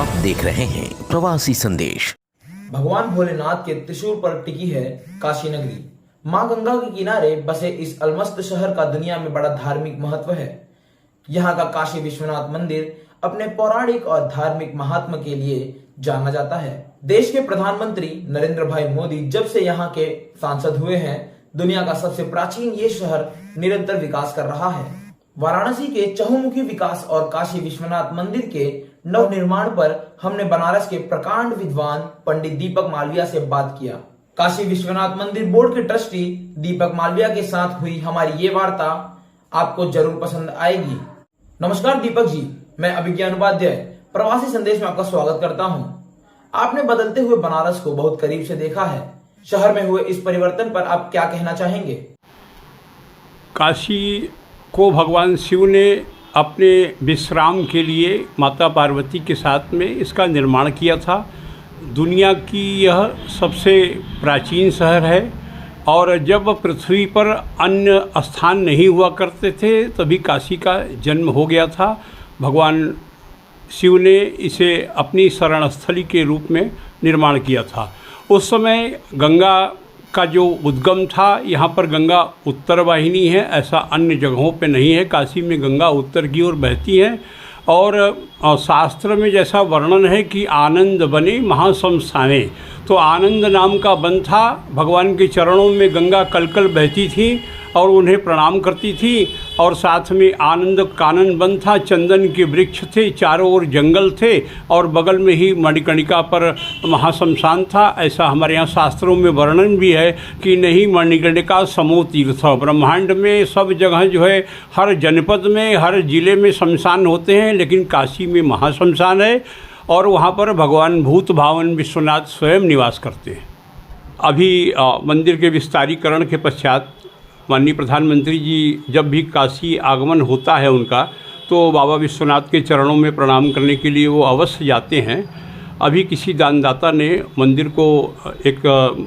आप देख रहे हैं प्रवासी संदेश। भगवान भोलेनाथ के त्रिशूल पर टिकी है काशी नगरी। मां गंगा के किनारे बसे इस अलमस्त शहर का दुनिया में बड़ा धार्मिक महत्व है। यहाँ का काशी विश्वनाथ मंदिर अपने पौराणिक और धार्मिक महात्म के लिए जाना जाता है। देश के प्रधानमंत्री नरेंद्र भाई मोदी जब से यहाँ के सांसद हुए हैं, दुनिया का सबसे प्राचीन ये शहर निरंतर विकास कर रहा है। वाराणसी के चहुमुखी विकास और काशी विश्वनाथ मंदिर के नव निर्माण पर हमने बनारस के प्रकांड विद्वान पंडित दीपक मालविया से बात किया। काशी विश्वनाथ मंदिर बोर्ड के ट्रस्टी दीपक मालविया के साथ हुई हमारी ये वार्ता आपको जरूर पसंद आएगी। नमस्कार दीपक जी, मैं अभिज्ञान उपाध्याय प्रवासी संदेश में आपका स्वागत करता हूं। आपने बदलते हुए बनारस को बहुत करीब से देखा है। शहर में हुए इस परिवर्तन पर आप क्या कहना चाहेंगे? काशी को भगवान शिव ने अपने विश्राम के लिए माता पार्वती के साथ में इसका निर्माण किया था। दुनिया की यह सबसे प्राचीन शहर है और जब पृथ्वी पर अन्य स्थान नहीं हुआ करते थे तभी काशी का जन्म हो गया था। भगवान शिव ने इसे अपनी शरणस्थली के रूप में निर्माण किया था। उस समय गंगा का जो उद्गम था, यहाँ पर गंगा उत्तर वाहिनी है, ऐसा अन्य जगहों पे नहीं है। काशी में गंगा उत्तर की ओर बहती है और शास्त्र में जैसा वर्णन है कि आनंद बने महाशमशाने, तो आनंद नाम का वन था। भगवान के चरणों में गंगा कलकल बहती थी और उन्हें प्रणाम करती थी और साथ में आनंद कानन वन था। चंदन के वृक्ष थे, चारों ओर जंगल थे और बगल में ही मणिकर्णिका पर महाशमशान था। ऐसा हमारे यहाँ शास्त्रों में वर्णन भी है कि नहीं मणिकर्णिका समो तीर्थ। ब्रह्मांड में सब जगह जो है, हर जनपद में हर जिले में शमशान होते हैं, लेकिन काशी में महाशमशान है और वहाँ पर भगवान भूत भावन विश्वनाथ स्वयं निवास करते हैं। अभी मंदिर के विस्तारीकरण के पश्चात माननीय प्रधानमंत्री जी जब भी काशी आगमन होता है उनका, तो बाबा विश्वनाथ के चरणों में प्रणाम करने के लिए वो अवश्य जाते हैं। अभी किसी दानदाता ने मंदिर को एक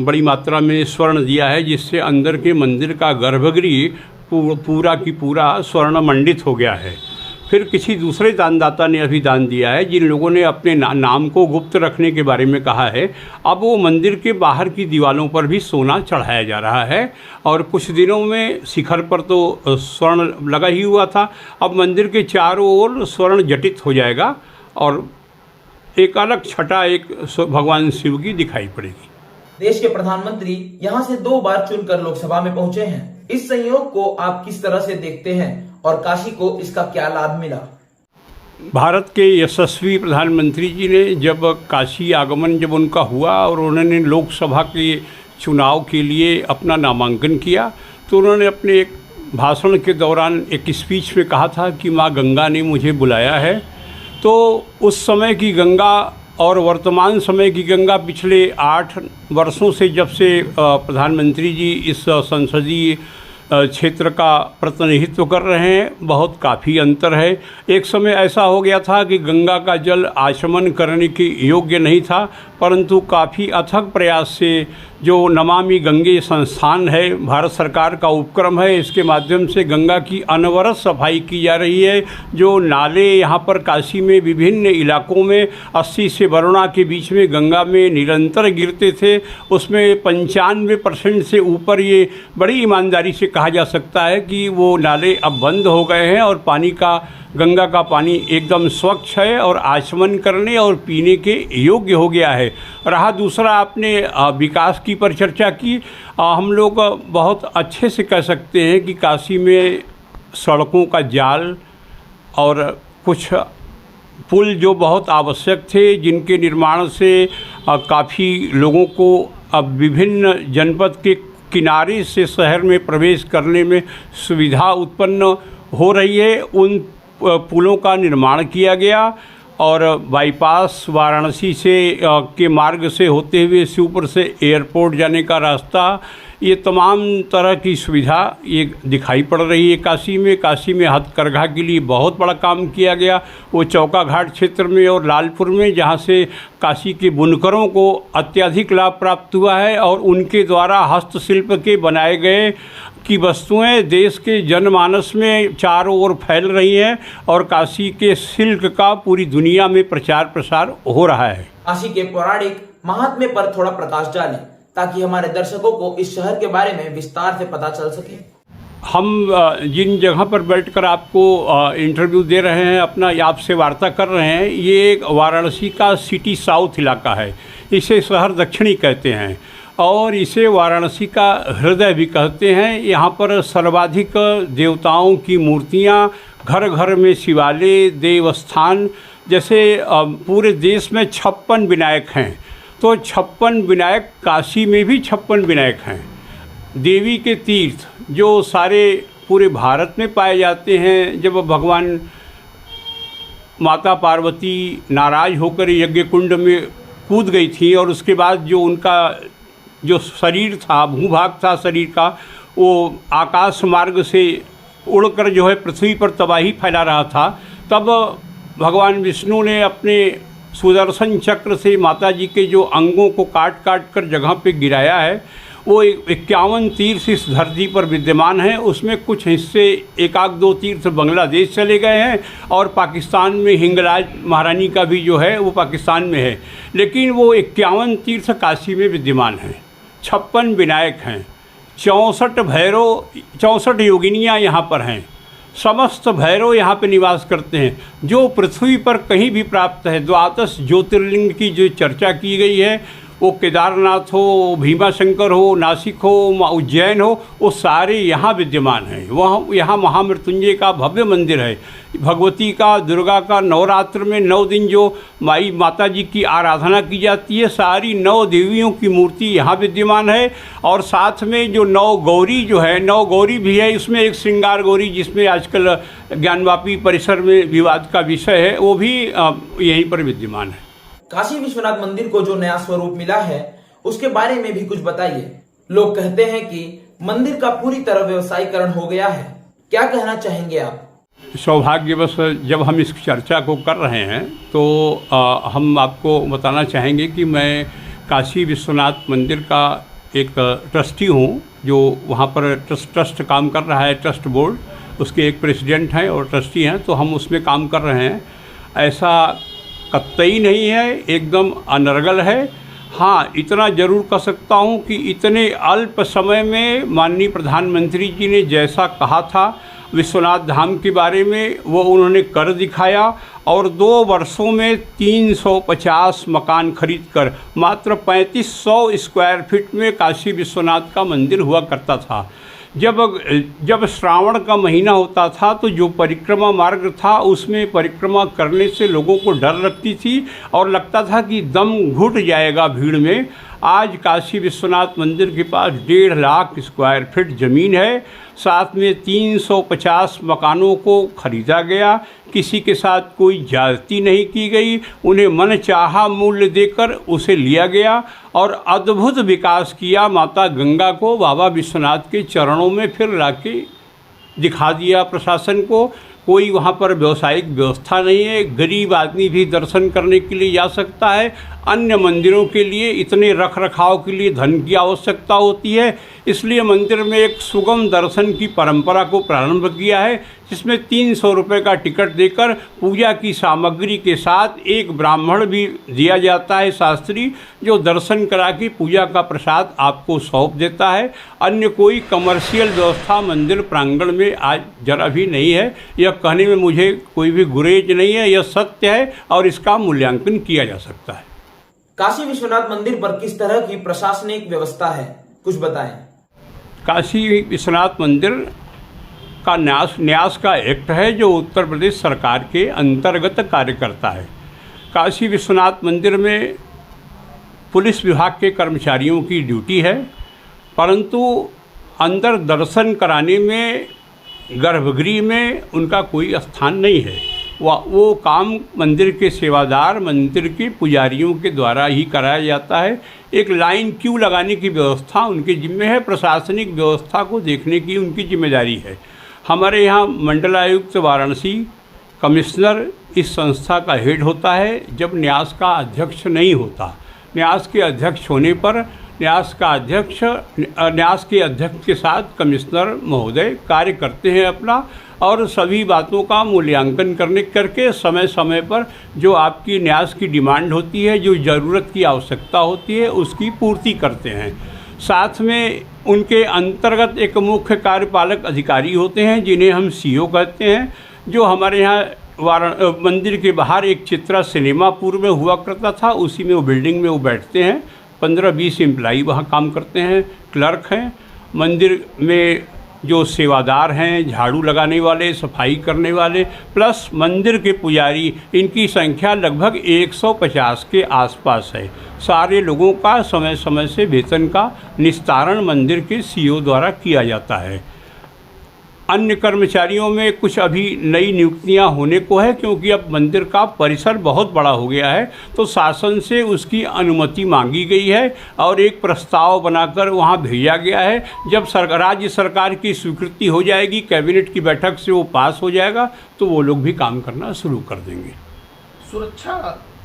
बड़ी मात्रा में स्वर्ण दिया है, जिससे अंदर के मंदिर का गर्भगृह पूरा की पूरा स्वर्ण मंडित हो गया है। फिर किसी दूसरे दानदाता ने अभी दान दिया है, जिन लोगों ने अपने नाम को गुप्त रखने के बारे में कहा है। अब वो मंदिर के बाहर की दीवारों पर भी सोना चढ़ाया जा रहा है और कुछ दिनों में शिखर पर तो स्वर्ण लगा ही हुआ था, अब मंदिर के चारों ओर स्वर्ण जटित हो जाएगा और एक अलग छटा एक भगवान शिव की दिखाई पड़ेगी। देश के प्रधानमंत्री यहाँ से 2 बार चुनकर लोकसभा में पहुंचे हैं। इस संयोग को आप किस तरह से देखते हैं और काशी को इसका क्या लाभ मिला? भारत के यशस्वी प्रधानमंत्री जी ने जब काशी आगमन जब उनका हुआ और उन्होंने लोकसभा के चुनाव के लिए अपना नामांकन किया, तो उन्होंने अपने एक भाषण के दौरान एक स्पीच में कहा था कि माँ गंगा ने मुझे बुलाया है। तो उस समय की गंगा और वर्तमान समय की गंगा पिछले 8 वर्षों से जब से प्रधानमंत्री जी इस संसदीय क्षेत्र का प्रतिनिधित्व कर रहे हैं, बहुत काफ़ी अंतर है। एक समय ऐसा हो गया था कि गंगा का जल आचमन करने के योग्य नहीं था, परंतु काफ़ी अथक प्रयास से जो नमामि गंगे संस्थान है, भारत सरकार का उपक्रम है, इसके माध्यम से गंगा की अनवरत सफाई की जा रही है। जो नाले यहाँ पर काशी में विभिन्न इलाकों में 80 से वरुणा के बीच में गंगा में निरंतर गिरते थे, उसमें 95% से ऊपर ये बड़ी ईमानदारी से कहा जा सकता है कि वो नाले अब बंद हो गए हैं और गंगा का पानी एकदम स्वच्छ है और आचमन करने और पीने के योग्य हो गया है। रहा दूसरा, आपने विकास की पर चर्चा की। हम लोग बहुत अच्छे से कह सकते हैं कि काशी में सड़कों का जाल और कुछ पुल जो बहुत आवश्यक थे, जिनके निर्माण से काफ़ी लोगों को अब विभिन्न जनपद के किनारे से शहर में प्रवेश करने में सुविधा उत्पन्न हो रही है, उन पुलों का निर्माण किया गया और बाईपास वाराणसी से के मार्ग से होते हुए शिवपुर से एयरपोर्ट जाने का रास्ता, ये तमाम तरह की सुविधा ये दिखाई पड़ रही है काशी में। काशी में हथकरघा के लिए बहुत बड़ा काम किया गया, वो चौका घाट क्षेत्र में और लालपुर में, जहाँ से काशी के बुनकरों को अत्यधिक लाभ प्राप्त हुआ है और उनके द्वारा हस्तशिल्प के बनाए गए की वस्तुएं देश के जनमानस में चारों ओर फैल रही हैं और काशी के सिल्क का पूरी दुनिया में प्रचार प्रसार हो रहा है। काशी के पौराणिक महात्म्य पर थोड़ा प्रकाश डालें ताकि हमारे दर्शकों को इस शहर के बारे में विस्तार से पता चल सके। हम जिन जगह पर बैठकर आपको इंटरव्यू दे रहे हैं, अपना आपसे वार्ता कर रहे हैं, ये एक वाराणसी का सिटी साउथ इलाका है। इसे शहर दक्षिणी कहते हैं और इसे वाराणसी का हृदय भी कहते हैं। यहाँ पर सर्वाधिक देवताओं की मूर्तियाँ, घर घर में शिवालय, देवस्थान, जैसे पूरे देश में 56 विनायक हैं, तो 56 विनायक काशी में भी 56 विनायक हैं। देवी के तीर्थ जो सारे पूरे भारत में पाए जाते हैं, जब भगवान माता पार्वती नाराज होकर यज्ञ कुंड में कूद गई थी और उसके बाद जो उनका जो शरीर था, भूभाग था शरीर का, वो आकाश मार्ग से उड़कर जो है पृथ्वी पर तबाही फैला रहा था, तब भगवान विष्णु ने अपने सुदर्शन चक्र से माता जी के जो अंगों को काट काट कर जगह पे गिराया है। वो 51 तीर्थ इस धरती पर विद्यमान हैं। उसमें कुछ हिस्से, एक आध दो तीर्थ बांग्लादेश चले गए हैं और पाकिस्तान में हिंगलाज महारानी का भी जो है वो पाकिस्तान में है, लेकिन वो 51 तीर्थ काशी में विद्यमान हैं। 56 विनायक हैं, 64 भैरव, 64 योगिनियाँ यहाँ पर हैं। समस्त भैरव यहाँ पे निवास करते हैं, जो पृथ्वी पर कहीं भी प्राप्त है। द्वादश ज्योतिर्लिंग की जो चर्चा की गई है, वो केदारनाथ हो, भीमाशंकर हो, नासिक हो, उज्जैन हो, वो सारे यहाँ विद्यमान हैं। वहाँ यहाँ महामृत्युंजय का भव्य मंदिर है। भगवती का, दुर्गा का नवरात्र में 9 दिन जो माता जी की आराधना की जाती है, सारी 9 देवियों की मूर्ति यहाँ विद्यमान है। और साथ में जो 9 गौरी जो है, 9 गौरी भी है। इसमें एक श्रृंगार गौरी, जिसमें आजकल ज्ञानवापी परिसर में विवाद का विषय है, वो भी यहीं पर विद्यमान है। काशी विश्वनाथ मंदिर को जो नया स्वरूप मिला है उसके बारे में भी कुछ बताइए। लोग कहते हैं कि मंदिर का पूरी तरह व्यवसायीकरण हो गया है, क्या कहना चाहेंगे आप? सौभाग्यवश जब हम इस चर्चा को कर रहे हैं तो हम आपको बताना चाहेंगे कि मैं काशी विश्वनाथ मंदिर का एक ट्रस्टी हूँ, जो वहाँ पर ट्रस्ट काम कर रहा है। ट्रस्ट बोर्ड, उसके एक प्रेसिडेंट हैं और ट्रस्टी हैं, तो हम उसमें काम कर रहे हैं। ऐसा कतई नहीं है, एकदम अनर्गल है। हाँ, इतना ज़रूर कह सकता हूँ कि इतने अल्प समय में माननीय प्रधानमंत्री जी ने जैसा कहा था विश्वनाथ धाम के बारे में, वो उन्होंने कर दिखाया। और 2 वर्षों में 350 मकान खरीदकर मात्र 3500 स्क्वायर फीट में काशी विश्वनाथ का मंदिर हुआ करता था। जब श्रावण का महीना होता था तो जो परिक्रमा मार्ग था उसमें परिक्रमा करने से लोगों को डर लगती थी और लगता था कि दम घुट जाएगा भीड़ में। आज काशी विश्वनाथ मंदिर के पास 1.5 लाख स्क्वायर फीट ज़मीन है, साथ में 350 मकानों को खरीदा गया। किसी के साथ कोई ज्यादती नहीं की गई, उन्हें मनचाहा मूल्य देकर उसे लिया गया और अद्भुत विकास किया। माता गंगा को बाबा विश्वनाथ के चरणों में फिर लाके दिखा दिया प्रशासन को। कोई वहाँ पर व्यावसायिक व्यवस्था नहीं है, गरीब आदमी भी दर्शन करने के लिए जा सकता है। अन्य मंदिरों के लिए इतने रख रखाव के लिए धन की आवश्यकता होती है, इसलिए मंदिर में एक सुगम दर्शन की परंपरा को प्रारंभ किया है, जिसमें 300 रुपये का टिकट देकर पूजा की सामग्री के साथ एक ब्राह्मण भी दिया जाता है शास्त्री, जो दर्शन करा के पूजा का प्रसाद आपको सौंप देता है। अन्य कोई कमर्शियल व्यवस्था मंदिर प्रांगण में आज जरा भी नहीं है। यह कहने में मुझे कोई भी गुरेज नहीं है, यह सत्य है और इसका मूल्यांकन किया जा सकता है। काशी विश्वनाथ मंदिर पर किस तरह की प्रशासनिक व्यवस्था है, कुछ बताएं। काशी विश्वनाथ मंदिर का न्यास का एक्ट है, जो उत्तर प्रदेश सरकार के अंतर्गत कार्य करता है। काशी विश्वनाथ मंदिर में पुलिस विभाग के कर्मचारियों की ड्यूटी है, परंतु अंदर दर्शन कराने में गर्भगृह में उनका कोई स्थान नहीं है। वो काम मंदिर के सेवादार, मंदिर के पुजारियों के द्वारा ही कराया जाता है। एक लाइन क्यू लगाने की व्यवस्था उनके जिम्मे है, प्रशासनिक व्यवस्था को देखने की उनकी जिम्मेदारी है। हमारे यहाँ मंडलायुक्त वाराणसी कमिश्नर इस संस्था का हेड होता है, जब न्यास का अध्यक्ष नहीं होता। न्यास के अध्यक्ष होने पर न्यास के अध्यक्ष के साथ कमिश्नर महोदय कार्य करते हैं अपना, और सभी बातों का मूल्यांकन करके समय समय पर जो आपकी न्यास की डिमांड होती है, जो ज़रूरत की आवश्यकता होती है, उसकी पूर्ति करते हैं। साथ में उनके अंतर्गत एक मुख्य कार्यपालक अधिकारी होते हैं जिन्हें हम सीओ कहते हैं, जो हमारे यहाँ मंदिर के बाहर एक चित्रा सिनेमा पूर्व में हुआ करता था, उसी में वो बिल्डिंग में वो बैठते हैं। 15-20 एम्प्लाई वहाँ काम करते हैं, क्लर्क हैं। मंदिर में जो सेवादार हैं, झाड़ू लगाने वाले, सफाई करने वाले, प्लस मंदिर के पुजारी, इनकी संख्या लगभग 150 के आसपास है। सारे लोगों का समय समय से वेतन का निस्तारण मंदिर के सीओ द्वारा किया जाता है। अन्य कर्मचारियों में कुछ अभी नई नियुक्तियां होने को है, क्योंकि अब मंदिर का परिसर बहुत बड़ा हो गया है, तो शासन से उसकी अनुमति मांगी गई है और एक प्रस्ताव बनाकर वहां भेजा गया है। जब राज्य सरकार की स्वीकृति हो जाएगी, कैबिनेट की बैठक से वो पास हो जाएगा, तो वो लोग भी काम करना शुरू कर देंगे। सुरक्षा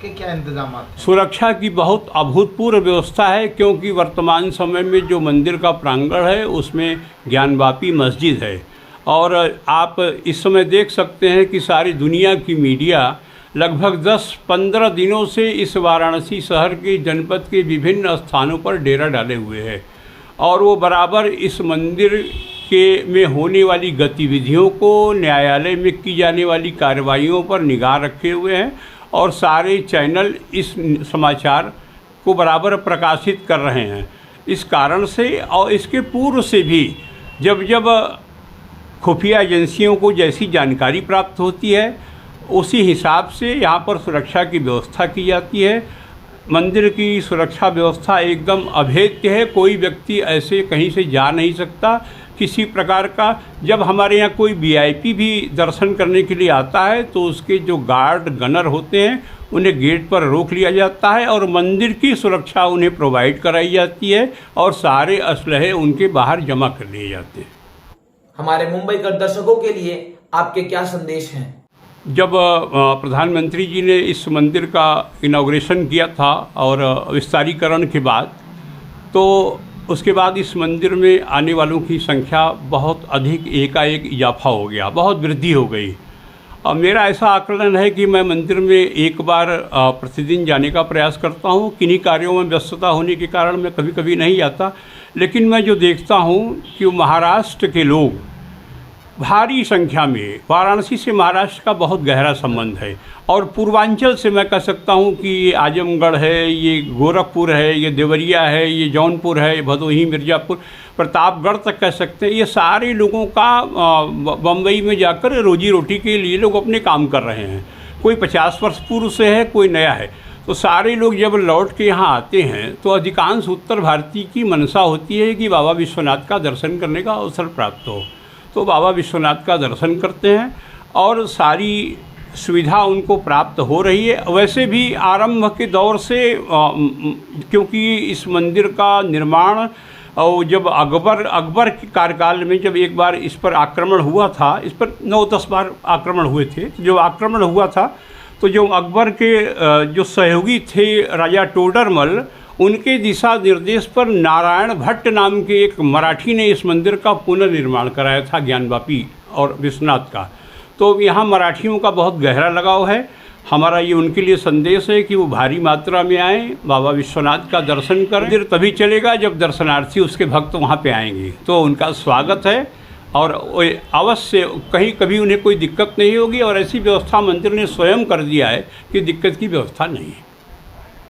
के क्या इंतजाम हैं? सुरक्षा की बहुत अभूतपूर्व व्यवस्था है, क्योंकि वर्तमान समय में जो मंदिर का प्रांगण है उसमें ज्ञानवापी मस्जिद है, और आप इस समय देख सकते हैं कि सारी दुनिया की मीडिया लगभग 10-15 दिनों से इस वाराणसी शहर के जनपद के विभिन्न स्थानों पर डेरा डाले हुए हैं, और वो बराबर इस मंदिर में होने वाली गतिविधियों को, न्यायालय में की जाने वाली कार्रवाइयों पर निगाह रखे हुए हैं, और सारे चैनल इस समाचार को बराबर प्रकाशित कर रहे हैं। इस कारण से और इसके पूर्व से भी जब खुफिया एजेंसियों को जैसी जानकारी प्राप्त होती है, उसी हिसाब से यहाँ पर सुरक्षा की व्यवस्था की जाती है। मंदिर की सुरक्षा व्यवस्था एकदम अभेद्य है, कोई व्यक्ति ऐसे कहीं से जा नहीं सकता किसी प्रकार का। जब हमारे यहाँ कोई वीआईपी भी दर्शन करने के लिए आता है, तो उसके जो गार्ड गनर होते हैं उन्हें गेट पर रोक लिया जाता है, और मंदिर की सुरक्षा उन्हें प्रोवाइड कराई जाती है, और सारे असलहे उनके बाहर जमा कर लिए जाते हैं। हमारे मुंबई के दर्शकों के लिए आपके क्या संदेश हैं? जब प्रधानमंत्री जी ने इस मंदिर का इनॉग्रेशन किया था और विस्तारीकरण के बाद, तो उसके बाद इस मंदिर में आने वालों की संख्या बहुत अधिक एकाएक इजाफा हो गया, बहुत वृद्धि हो गई। और मेरा ऐसा आकलन है कि मैं मंदिर में एक बार प्रतिदिन जाने का प्रयास करता हूँ। किन्हीं कार्यों में व्यस्तता होने के कारण मैं कभी कभी नहीं जाता, लेकिन मैं जो देखता हूँ कि महाराष्ट्र के लोग भारी संख्या में, वाराणसी से महाराष्ट्र का बहुत गहरा संबंध है, और पूर्वांचल से मैं कह सकता हूँ कि ये आजमगढ़ है, ये गोरखपुर है, ये देवरिया है, ये जौनपुर है, भदोही, मिर्ज़ापुर, प्रतापगढ़ तक कह सकते हैं। ये सारे लोगों का बम्बई में जाकर रोजी रोटी के लिए लोग अपने काम कर रहे हैं। कोई 50 वर्ष पूर्व से है, कोई नया है। तो सारे लोग जब लौट के यहाँ आते हैं, तो अधिकांश उत्तर भारतीय की मनसा होती है कि बाबा विश्वनाथ का दर्शन करने का अवसर प्राप्त हो। तो बाबा विश्वनाथ का दर्शन करते हैं, और सारी सुविधा उनको प्राप्त हो रही है। वैसे भी आरंभ के दौर से, क्योंकि इस मंदिर का निर्माण, और जब अकबर के कार्यकाल में जब एक बार इस पर आक्रमण हुआ था, इस पर 9-10 बार आक्रमण हुए थे। जो आक्रमण हुआ था, तो जो अकबर के जो सहयोगी थे राजा टोडरमल, उनके दिशा निर्देश पर नारायण भट्ट नाम के एक मराठी ने इस मंदिर का पुनर्निर्माण कराया था, ज्ञानवापी और विश्वनाथ का। तो यहाँ मराठियों का बहुत गहरा लगाव है। हमारा ये उनके लिए संदेश है कि वो भारी मात्रा में आएँ, बाबा विश्वनाथ का दर्शन करें। मंदिर तभी चलेगा जब दर्शनार्थी, उसके भक्त वहाँ पे आएंगे, तो उनका स्वागत है, और अवश्य कहीं कभी उन्हें कोई दिक्कत नहीं होगी। और ऐसी व्यवस्था मंदिर ने स्वयं कर दिया है कि दिक्कत की व्यवस्था नहीं है।